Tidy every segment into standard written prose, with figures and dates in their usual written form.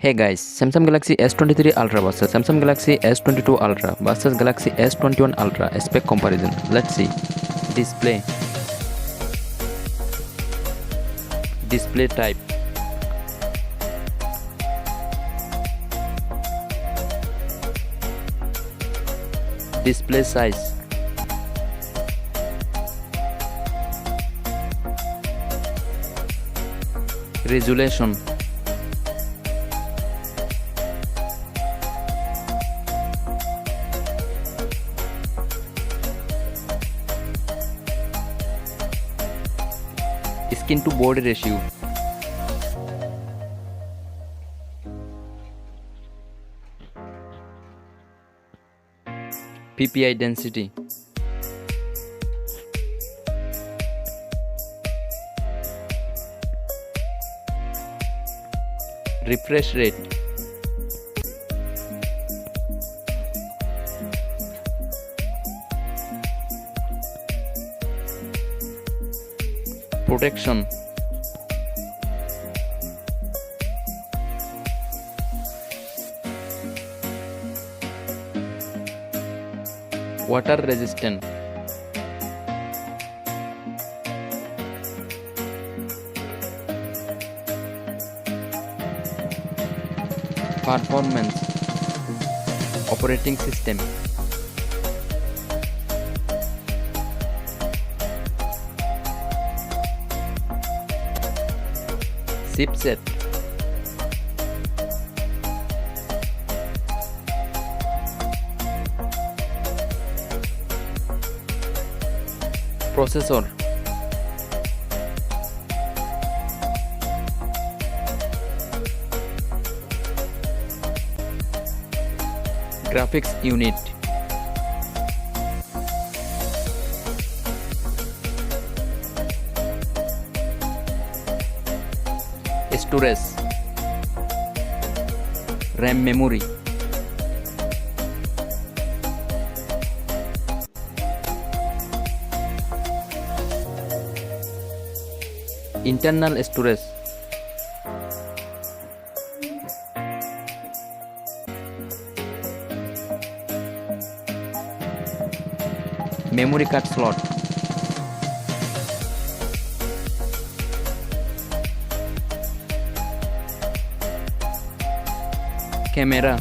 Hey guys, Samsung Galaxy S23 Ultra versus Samsung Galaxy S22 Ultra versus Galaxy S21 Ultra spec comparison. Let's see. Display. Display type. Display size. Resolution. Skin to body ratio. PPI density. Refresh rate. Protection. Water resistant. Performance. Operating system. Chipset. Processor. Graphics unit. Storage. RAM memory. Internal storage. Memory card slot. Camera.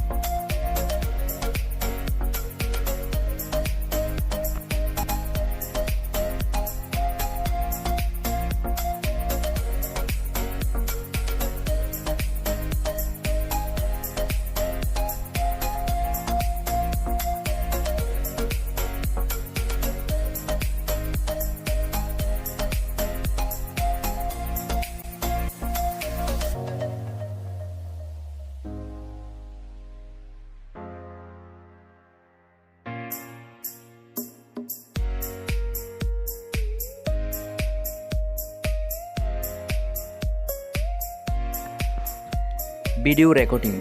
Video recording.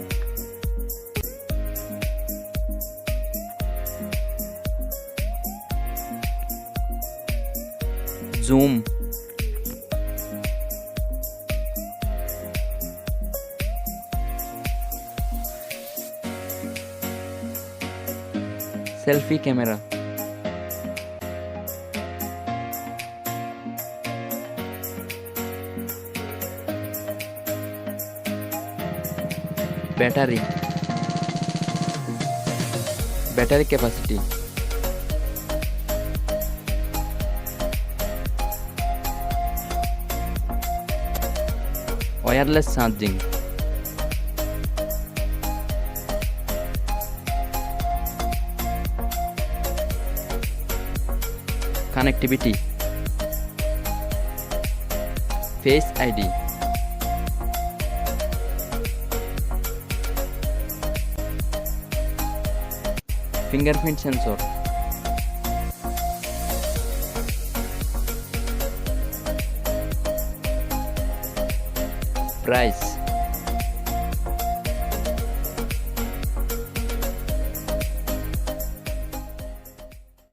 Zoom. Selfie camera. Battery. Battery capacity. Wireless charging. Connectivity. Face ID. Fingerprint sensor. Price.